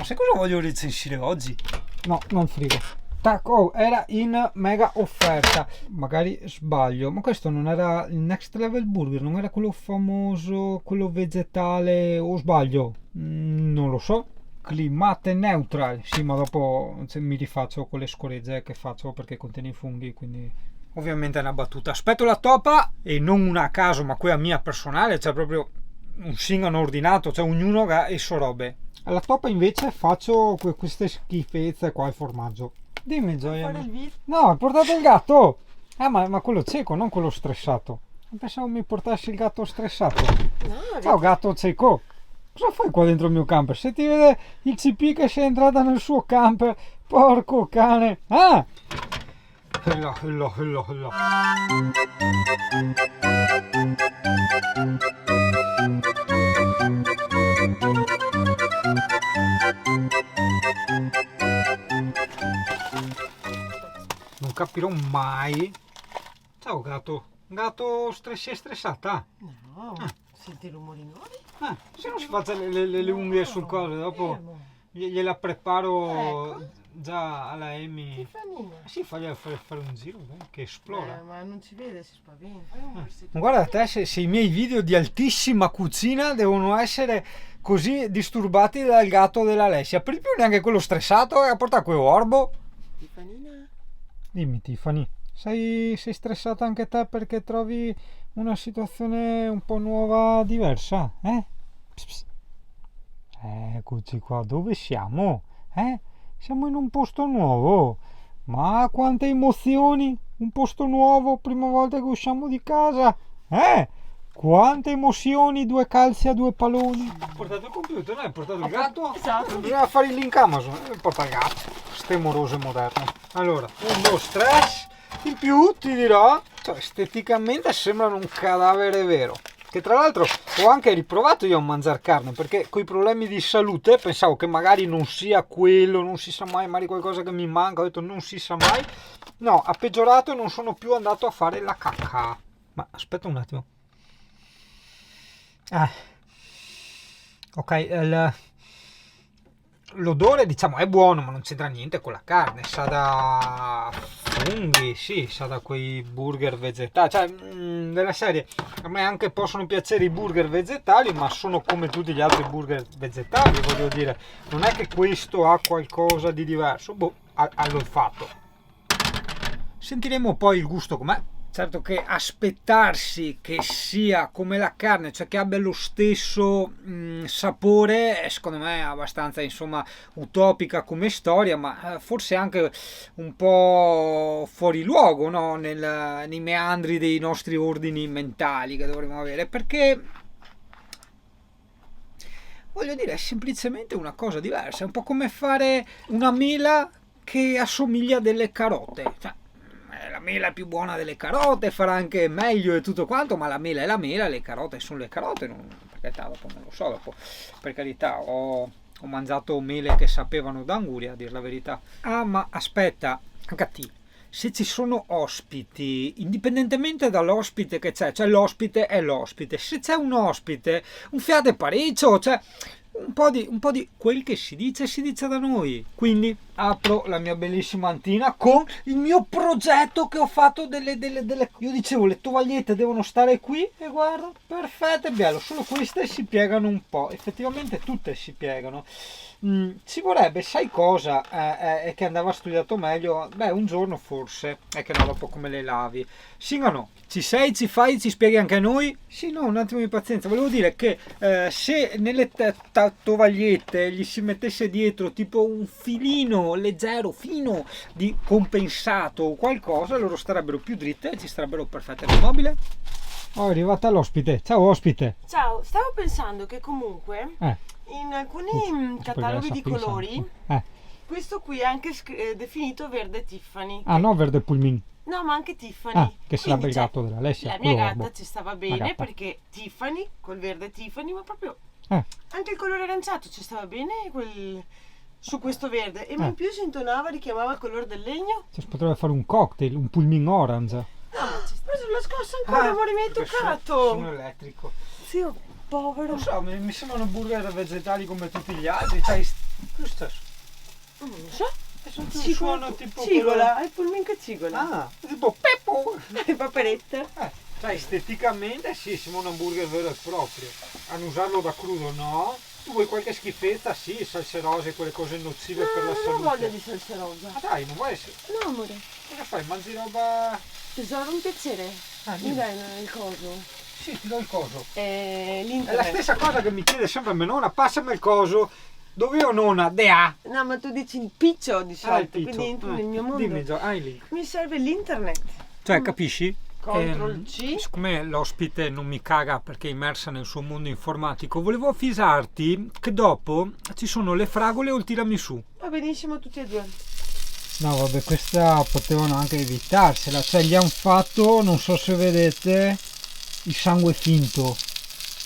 sai cosa voglio recensire oggi? No, non il frigo. Tac, oh, era in mega offerta. Magari sbaglio, ma questo non era il Next Level Burger, non era quello famoso, quello vegetale, o sbaglio? Non lo so. Climate neutral. Sì, ma dopo mi rifaccio con le scoregge che faccio perché contiene i funghi, quindi... Ovviamente è una battuta. Aspetto la topa e non una a caso, ma quella mia personale, cioè proprio un singolo ordinato, cioè ognuno ha le sue robe. Alla topa invece faccio queste schifezze qua al formaggio. Dimmi Gioia. No, hai portato il gatto? Ma quello cieco, non quello stressato. Pensavo mi portassi il gatto stressato. No, Ciao gatto cieco. Cosa fai qua dentro il mio camper? Se ti vede il CP che sei entrata nel suo camper, porco cane. Ah! Hello. Non capirò mai. Ciao gatto. Gatto stressata. No, senti i rumori nuovi? Se non si faccia le unghie sul collo, dopo gliela preparo già alla Amy. Stefanina. Sì, fagli fare un giro, che esplora. Ma non ci vede, si spaventa. Ma guarda te, se i miei video di altissima cucina devono essere così disturbati dal gatto dell'Alessia, per di più neanche quello stressato e a portare quel orbo. Stefanina? Dimmi Tiffany, sei stressata anche te perché trovi una situazione un po' nuova, diversa? Pss. Eccoci qua, dove siamo? Siamo in un posto nuovo. Ma quante emozioni! Un posto nuovo, prima volta che usciamo di casa. Quante emozioni, 2 calci a 2 palloni. Ho portato il computer, hai portato il gatto? Esatto. Bisogna fare il link Amazon, porta il gatto. Ste morose moderne. Allora, 1, 2, 3. In più ti dirò, cioè, esteticamente sembrano un cadavere vero. Che tra l'altro ho anche riprovato io a mangiare carne, perché con i problemi di salute pensavo che magari non sia quello, non si sa mai, magari qualcosa che mi manca, ho detto non si sa mai. No, ha peggiorato e non sono più andato a fare la cacca. Ma aspetta un attimo. Ok, l'odore diciamo è buono, ma non c'entra niente con la carne, sa da funghi, sì, sa da quei burger vegetali, cioè della serie, a me anche possono piacere i burger vegetali, ma sono come tutti gli altri burger vegetali, voglio dire, non è che questo ha qualcosa di diverso, all'olfatto. Sentiremo poi il gusto com'è. Certo che aspettarsi che sia come la carne, cioè che abbia lo stesso sapore, secondo me è abbastanza insomma utopica come storia, ma forse anche un po' fuori luogo, no? Nei meandri dei nostri ordini mentali che dovremmo avere, perché voglio dire è semplicemente una cosa diversa, è un po' come fare una mela che assomiglia a delle carote, cioè, la mela è più buona delle carote, farà anche meglio e tutto quanto, ma la mela è la mela, le carote sono le carote, per carità, dopo non lo so, dopo per carità ho mangiato mele che sapevano d'anguria, a dir la verità. Ma aspetta, HT, se ci sono ospiti, indipendentemente dall'ospite che c'è, cioè l'ospite è l'ospite, se c'è un ospite, un fiate parecchio, cioè un po' di quel che si dice da noi. Quindi apro la mia bellissima antina con il mio progetto che ho fatto delle io dicevo le tovagliette devono stare qui e guarda, perfetto, è bello, solo queste si piegano un po', effettivamente tutte si piegano. Ci vorrebbe, sai cosa è che andava studiato meglio, un giorno forse, è che no, dopo come le lavi, sì o no? Ci sei, ci fai, ci spieghi anche a noi? Sì, no, un attimo di pazienza, volevo dire che se nelle tovagliette gli si mettesse dietro tipo un filino leggero, fino di compensato o qualcosa, loro starebbero più dritte e ci starebbero perfette nel mobile. Oh, è arrivata l'ospite, ciao ospite. Ciao, stavo pensando che comunque in alcuni cataloghi di colori questo qui è anche definito verde Tiffany. No, verde Pulmin. No, ma anche Tiffany. Che sarebbe il gatto dell'Alessia. La mia gatta ci stava bene perché Tiffany, col verde Tiffany, ma proprio anche il colore aranciato ci stava bene su questo verde. E in più si intonava, richiamava il colore del legno. Si potrebbe fare un cocktail, un Pulmin orange. No, ma ci preso la scossa ancora, amore, mi hai toccato. Sono elettrico. Sì, povero. Non so, mi sembrano burger vegetali come tutti gli altri. C'hai lo stesso. Non lo so. Sono un suono tipo cigola, è pure mica cigola. Ah, tipo Peppo. Paperetta. Cioè esteticamente sì, sembra un hamburger vero e proprio. A non usarlo da crudo no. Tu vuoi qualche schifezza? Sì, salse rose, quelle cose nocive per la salute. Non ho voglia di salsa rosa. Ma dai, non vuoi essere... No, amore. Cosa fai? Mangi roba... Tesoro, un piacere. Mi dai il coso? Sì, ti do il coso. L'internet. È la stessa cosa che mi chiede sempre mia nonna, passami il coso. Dove io nonna? Dea. No, ma tu dici il piccio di solito, il piccio. quindi entri nel mio mondo. Dimmi già, hai il link. Mi serve l'internet. Cioè, capisci? Ctrl C. Siccome l'ospite non mi caga perché è immersa nel suo mondo informatico, volevo avvisarti che dopo ci sono le fragole o il tiramisù. Va benissimo tutti e due. No, vabbè, questa potevano anche evitarsela. Cioè, gli hanno fatto, non so se vedete, il sangue finto.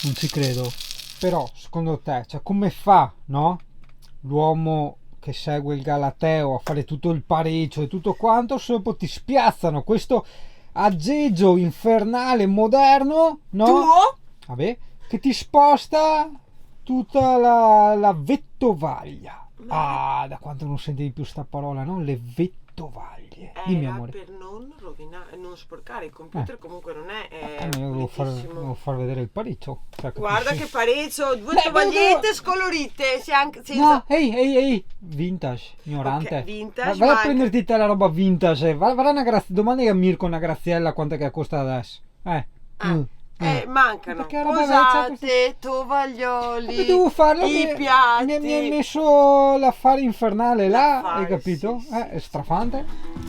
Non ci credo. Però, secondo te, cioè, come fa, no? L'uomo che segue il Galateo a fare tutto il pareggio e tutto quanto, se dopo ti spiazzano questo aggeggio infernale moderno, no? Tuo? Vabbè, che ti sposta tutta la vettovaglia. Ah, da quanto non sentivi più sta parola, no? Le vettovaglie. Dimmi, amore. Per non rovinare, non sporcare il computer, comunque non è Io devo far vedere il pareggio. Cioè, guarda capisci? che pareggio, due tovagliette scolorite, senza... No, ehi, vintage, ignorante. Ok, vintage, Vai a ma prenderti te la roba vintage. Domani a Mirko una graziella quanto che costa adesso. mancano Perché roba posate, tovaglioli, Che devo farlo? i piatti. Mi hai messo l'affare infernale là, L'affare, hai capito? sì. È strafante.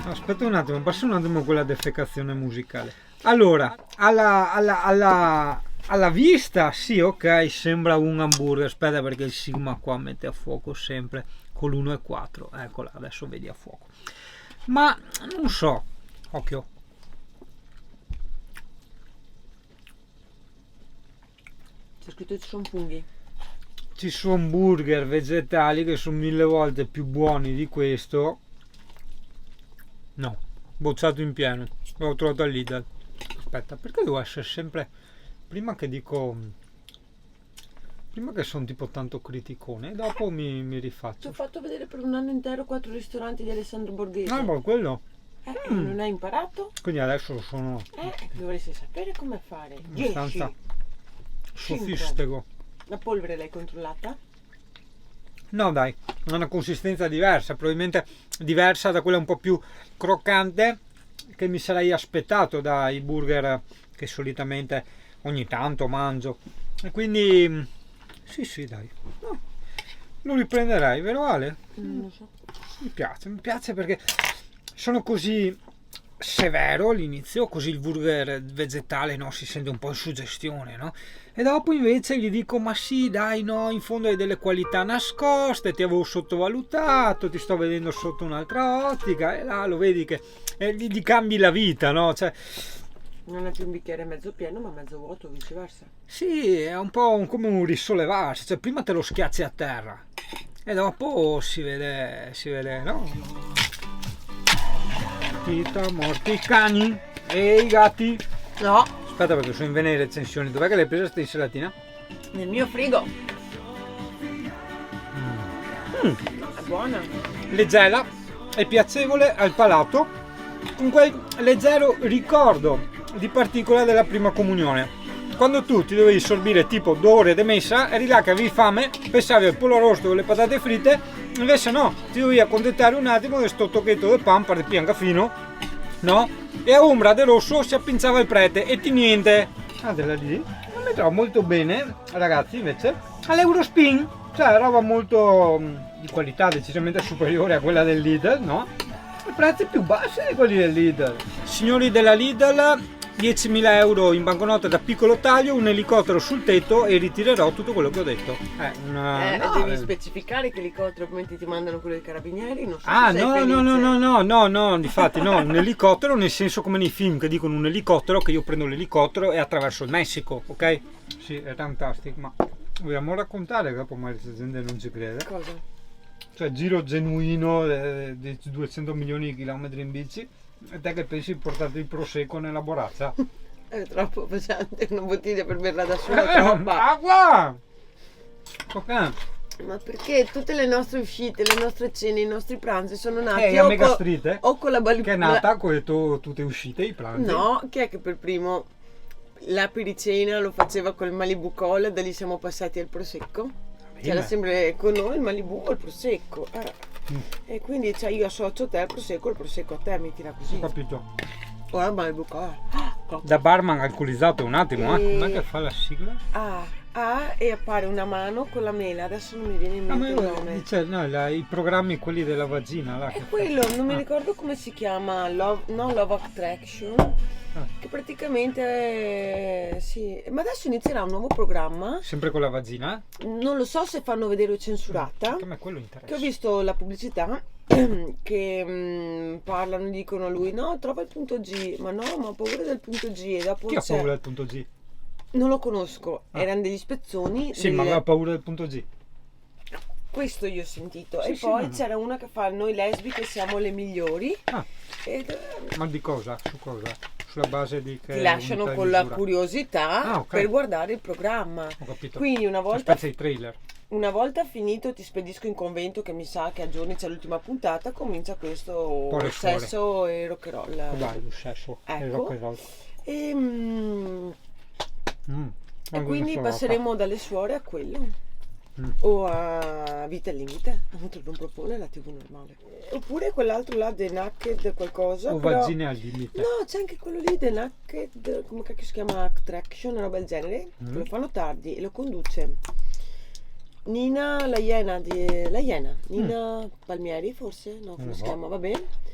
Aspetta un attimo, passa un attimo quella defecazione musicale. Allora, alla vista, sì, ok, sembra un hamburger. Aspetta, perché il Sigma qua mette a fuoco sempre con l'1,4. Eccola, adesso vedi a fuoco. Ma non so, occhio. C'è scritto ci sono funghi. Ci sono burger vegetali che sono 1000 volte più buoni di questo. No, bocciato in pieno. L'ho trovato al Lidl. Aspetta, perché devo essere sempre... Prima che sono tipo tanto criticone, dopo mi rifaccio. Ti ho fatto vedere per un anno intero 4 ristoranti di Alessandro Borghese. Ah, ma quello. Non hai imparato? Quindi adesso sono Dovresti sapere come fare. abbastanza 10. sofistico. La polvere l'hai controllata? No dai, ha una consistenza diversa, probabilmente diversa da quella un po' più croccante che mi sarei aspettato dai burger che solitamente ogni tanto mangio. E quindi sì dai, no, lo riprenderei, vero Ale? Non lo so. Mi piace perché sono così severo all'inizio, così il burger vegetale no, si sente un po' in suggestione, no? E dopo invece gli dico ma sì dai no, in fondo hai delle qualità nascoste, ti avevo sottovalutato, ti sto vedendo sotto un'altra ottica, e là lo vedi che gli cambi la vita, no? Cioè, non è più un bicchiere mezzo pieno ma mezzo vuoto, viceversa. sì, è un po' come un risollevarsi, cioè prima te lo schiacci a terra e dopo si vede, no? Morti i cani e i gatti. No, Aspetta perché sono in vena di recensioni. Dov'è che l'hai presa sta insalatina? nel mio frigo. È buona. Leggera e piacevole al palato, con quel leggero ricordo di particola della prima comunione. Quando tu ti dovevi sorbire tipo 2 ore di messa, eri là che avevi fame, pensavi al pollo arrosto con le patate fritte, invece no, ti dovevi accontentare un attimo di sto tocchetto di pan per pianga fino, no? E a ombra del rosso si appinzava il prete e ti niente. Guardala lì, non mi trovo molto bene, ragazzi, invece, all'Eurospin, cioè roba molto di qualità decisamente superiore a quella del Lidl, no? E prezzi più bassi di quelli del Lidl. Signori della Lidl, 10.000 euro in banconote da piccolo taglio, un elicottero sul tetto e ritirerò tutto quello che ho detto. Devi specificare che elicottero, come ti mandano quello dei carabinieri, non so Ah, se sei felice. no, difatti no, un elicottero nel senso come nei film che dicono un elicottero, che io prendo l'elicottero e attraverso il Messico, ok? Sì, è fantastico, ma vogliamo raccontare che dopo magari la gente non ci crede. Cosa? Cioè giro genuino di 200 milioni di chilometri in bici e te che pensi di portarti il prosecco nella borraccia? È troppo pesante, una bottiglia per berla da sola è troppa. Acqua! Ok. Ma perché tutte le nostre uscite, le nostre cene, i nostri pranzi sono nati a Mega Street, o con la che è nata con tutte uscite, i pranzi. No, chi è che per primo la pericena lo faceva col Malibu Cola, da lì siamo passati al Prosecco. C'era sempre con noi il Malibu o il Prosecco. E quindi io associo te al Prosecco, il Prosecco a te, mettila così. Ho capito. Ora il Malibu Cola. Da barman alcolizzato un attimo, com'è che fa la sigla? E appare una mano con la mela, adesso non mi viene in mente il nome. Dice, no, i programmi quelli della vagina là. È quello, non mi ricordo come si chiama, Love Attraction, che praticamente sì, ma adesso inizierà un nuovo programma. Sempre con la vagina? Non lo so se fanno vedere o censurata. Che a me quello interessa. Che ho visto la pubblicità che parlano, dicono a lui, no, trova il punto G, ma no, ma ho paura del punto G. E dopo chi ha paura del punto G? Non lo conosco, erano degli spezzoni. Sì, ma aveva paura del punto G. Questo io ho sentito. Sì, e sì, poi no. c'era una che fa noi lesbiche siamo le migliori. Ma di cosa? Su cosa? Sulla base di che ti lasciano con la curiosità ok. per guardare il programma. Ho capito. Quindi una volta, specie di trailer. una volta finito ti spedisco in convento, che mi sa che a giorni c'è l'ultima puntata, comincia questo sesso e rock and roll. Vai, il sesso e Ecco. rock and roll. E quindi passeremo dalle suore a quello. O a Vita al Limite, non propone la TV normale. Oppure quell'altro là, The Naked qualcosa. O però... Vagine al Limite. No, c'è anche quello lì, The Naked, come cacchio si chiama, Attraction, una roba del genere. Lo fanno tardi e lo conduce Nina Nina Palmieri forse? No, come si chiama, va bene.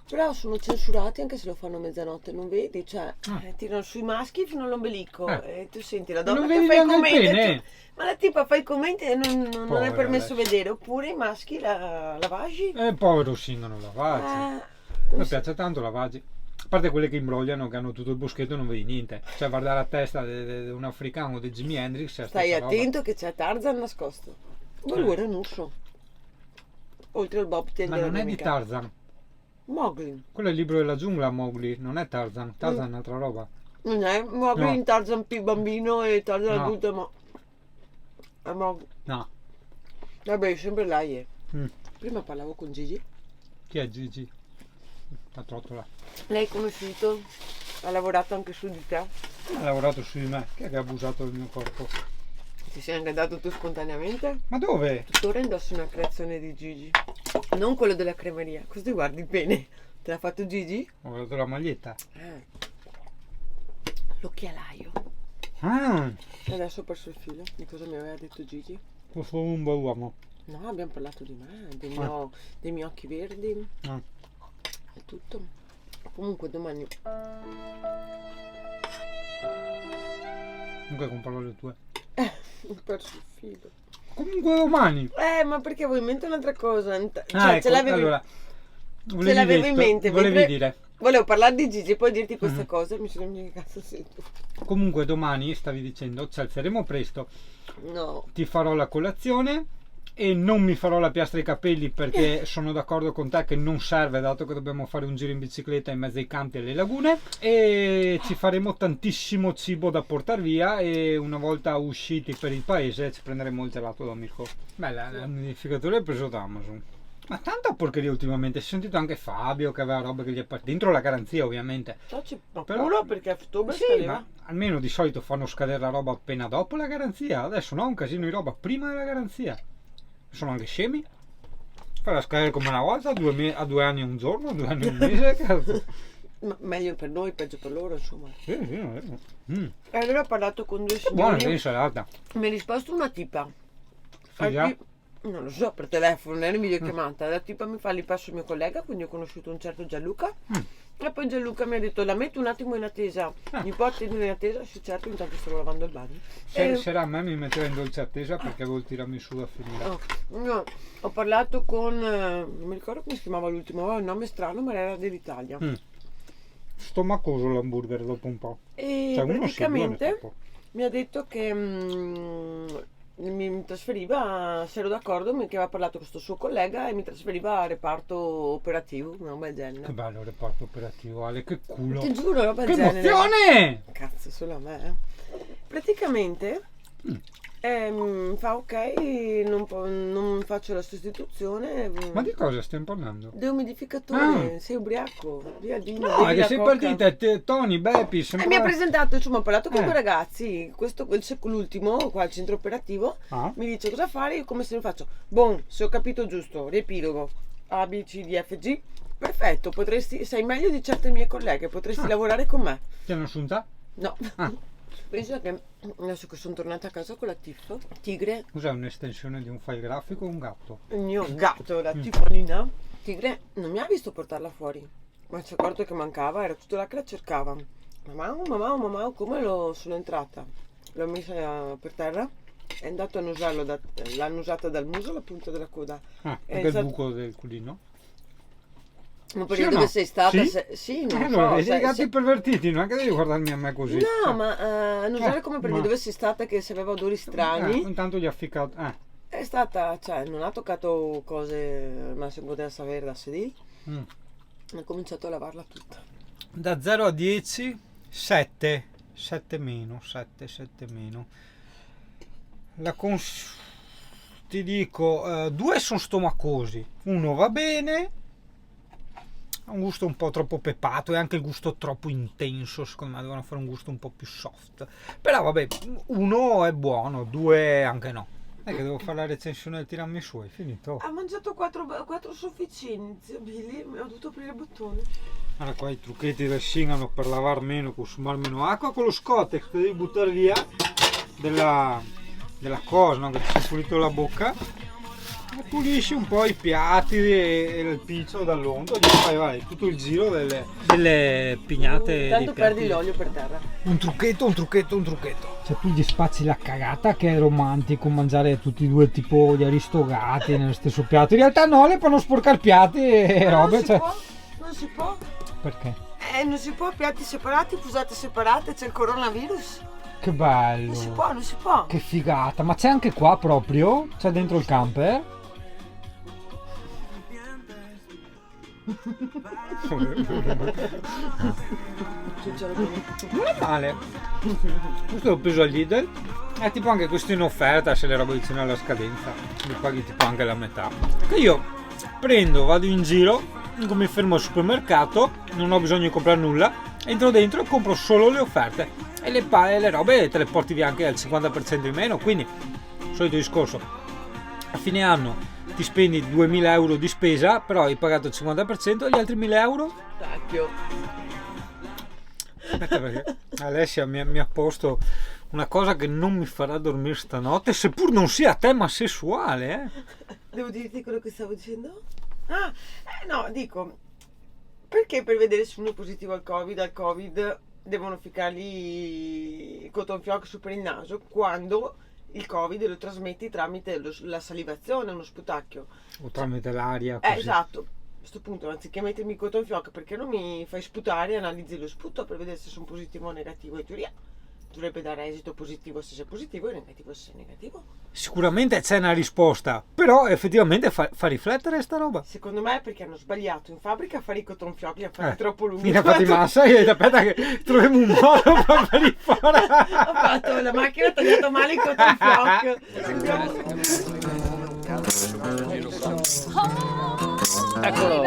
Però sono censurati anche se lo fanno a mezzanotte, non vedi? Cioè, tirano sui maschi fino all'ombelico e tu senti la donna non che vedi fa i neanche il commenti. pene. Ma la tipa fa i commenti e non è permesso adesso. vedere. Oppure i maschi la vagi. Povero Singano Lavaggi. non Mi so. piace tanto Lavaggi. A parte quelle che imbrogliano, che hanno tutto il boschetto e non vedi niente. Cioè, guardare la testa di un africano di Jimi Hendrix. Stai attento che c'è Tarzan nascosto. Ma lui era un urso. Oltre al Bobtail Ma della non mia è di amica. Tarzan. Mowgli. Quello è il libro della giungla, Mowgli. Non è Tarzan. Tarzan è un'altra roba. Non è Mowgli No. in Tarzan bambino e Tarzan No. adulto, ma... È Mowgli. No. Vabbè, sempre lei. Mm. Prima parlavo con Gigi. Chi è Gigi? La trottola. Lei è conosciuto? Ha lavorato anche su di te? Ha lavorato su di me. Chi è che ha abusato del mio corpo? Ti sei anche dato tu spontaneamente? Ma dove? Tuttora indossi una creazione di Gigi. Non quello della cremeria. Cosa ti guardi bene? Te l'ha fatto Gigi? Ho guardato la maglietta. L'occhialaio. Ah, E adesso ho perso il filo. Di cosa mi aveva detto Gigi? sono un bel uomo. No, abbiamo parlato di me, dei miei occhi verdi. Ah. È tutto. Comunque domani... Comunque comprerò le tue. Ho perso il filo. Comunque domani. Ma perché avevo in mente un'altra cosa? Ecco, ce l'avevi allora, ce l'avevo in mente. Volevi mentre dire. Volevo parlare di Gigi e poi dirti questa cosa e mi sono detto che cazzo sei tu. Comunque domani, stavi dicendo, ci alzeremo presto. No. Ti farò la colazione e non mi farò la piastra ai capelli perché sono d'accordo con te che non serve, dato che dobbiamo fare un giro in bicicletta in mezzo ai campi e alle lagune, e ci faremo tantissimo cibo da portare via e una volta usciti per il paese ci prenderemo il gelato da Mirko. Beh, l'unificatore è preso da Amazon. Ma tanta porcheria ultimamente, si è sentito anche Fabio che aveva roba che gli è partita dentro la garanzia ovviamente. Ma Però- puro perché a ottobre Sì, scadeva. ma almeno di solito fanno scadere la roba appena dopo la garanzia. Adesso no, un casino di roba prima della garanzia. Sono anche scemi. Farà scadere come una volta, a 2 anni e un giorno, 2 anni e un mese. Cazzo. Ma meglio per noi, peggio per loro, insomma. Sì, non è vero. E allora ho parlato con due Buona signori. insalata. Mi ha risposto una tipa. Figa? Non lo so, per telefono, non era videochiamata. La tipa mi fa, li passo il mio collega, quindi ho conosciuto un certo Gianluca. E poi Gianluca mi ha detto, la metto un attimo in attesa. Mi porti in attesa? Sì, certo, intanto stavo lavando il bagno. Sera a me mi metteva in dolce attesa perché avevo il tiramisù da finire. No, ho parlato con, non mi ricordo come si chiamava l'ultimo, aveva un nome strano, ma era dell'Italia. Stomacoso l'hamburger dopo un po'. E Cioè, uno si praticamente buone dopo. mi ha detto che mi trasferiva, se ero d'accordo, che aveva parlato con questo suo collega e mi trasferiva al reparto operativo, una roba del genere. Che bello il reparto operativo, Ale, che culo. Ti giuro, roba Che del genere. emozione! Cazzo, solo a me. Praticamente fa ok, non faccio la sostituzione. Ma di cosa stiamo parlando? Deumidificatore, sei ubriaco, via Dino. No, è bevi che la sei coca. partita, Tony, Beppi, E mi ha presentato, insomma, ho parlato con due ragazzi, l'ultimo qua al centro operativo, Ah. mi dice cosa fare, io come se ne faccio. Bon, se ho capito giusto, riepilogo, A, B, C, D, F, G, perfetto, sei meglio di certe mie colleghe, potresti lavorare con me. Ti hanno assunta? No. Ah. Penso che adesso che sono tornata a casa con la Tiff, Tigre, Cos'è un'estensione di un file grafico o un gatto? il mio gatto, la Tiffonina, Tigre non mi ha visto portarla fuori, ma si è accorto che mancava, era tutto là che la cercava. Mamma, come sono entrata? L'ho messa per terra, è andato a annusarlo, l'hanno usata dal muso alla punta della coda. Ah, È perché il stato- buco del culino? Ma Sì perché o dove no? sei stata? Sì? Sì, non Allora, so. vedi i gatti pervertiti, non è che devi guardarmi a me così. No, Cioè, ma annusare come per dire ma- dove sei stata, che se aveva odori strani. intanto gli ha ficcato. È stata, cioè, non ha toccato cose, ma se poteva sapere da sedere. Mm. Ha cominciato a lavarla tutta. Da 0 a 10, 7. 7 meno, 7 meno. Ti dico, 2 sono stomacosi. Uno va bene, ha un gusto un po' troppo pepato e anche il gusto troppo intenso. Secondo me devono fare un gusto un po' più soft. Però vabbè, uno è buono, 2 anche no. È che devo fare la recensione del tiramisù, è finito. Ha mangiato 4 sofficini, zio Billy, ho dovuto aprire il bottone. Guarda qua i trucchetti del Singano per lavare meno, consumare meno acqua, con lo Scottex che devi buttare via della cosa, no? Che ti sei pulito la bocca, e pulisci un po' i piatti e il pizzo dall'ondo, gli fai tutto il giro delle pignate. Intanto dei perdi piatti. l'olio per terra. Un trucchetto. Cioè tu gli spazzi la cagata che è romantico mangiare tutti e due tipo gli aristogati nello stesso piatto. In realtà no, le fanno sporcare piatti e Ma robe. non si può. Perché? Non si può, piatti separati, posate separate, c'è il coronavirus. Che bello. Non si può. Che figata. Ma c'è anche qua proprio? C'è dentro il camper? Non è male. Questo l'ho preso al Lidl. È tipo anche questo in offerta se le robe vicino alla scadenza. Mi paghi tipo anche la metà. Che io prendo, vado in giro, mi fermo al supermercato, non ho bisogno di comprare nulla, entro dentro e compro solo le offerte. E le robe te le porti via anche al 50% in meno. Quindi, solito discorso. A fine anno ti spendi 2.000 euro di spesa, però hai pagato il 50% e gli altri 1.000 euro? Tacchio. Aspetta, perché Alessia mi ha posto una cosa che non mi farà dormire stanotte, seppur non sia tema sessuale. Devo dirti quello che stavo dicendo? No, dico, perché per vedere se uno è positivo al Covid devono ficcargli il cotton fioc su per il naso, quando il Covid lo trasmetti tramite la salivazione, uno sputacchio. O tramite l'aria. Così. Esatto. A questo punto, anziché mettermi il cotton fioc, perché non mi fai sputare e analizzi lo sputo per vedere se sono positivo o negativo? In teoria dovrebbe dare esito positivo se sei positivo e negativo se sei negativo. Sicuramente c'è una risposta, però effettivamente fa riflettere sta roba. Secondo me è perché hanno sbagliato in fabbrica a fare i cotton fioc, li hanno fatti troppo lunghi. Ne ha fatti massa e aspetta che troviamo un modo per farli fare. Ho fatto la macchina, ha tagliato male il cotton fioc. Eccolo.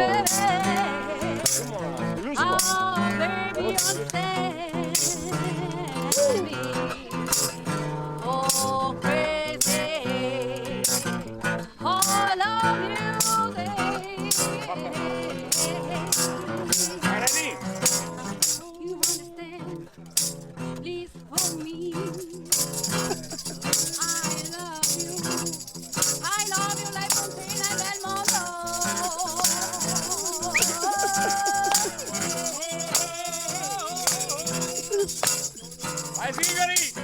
Vai Sigari!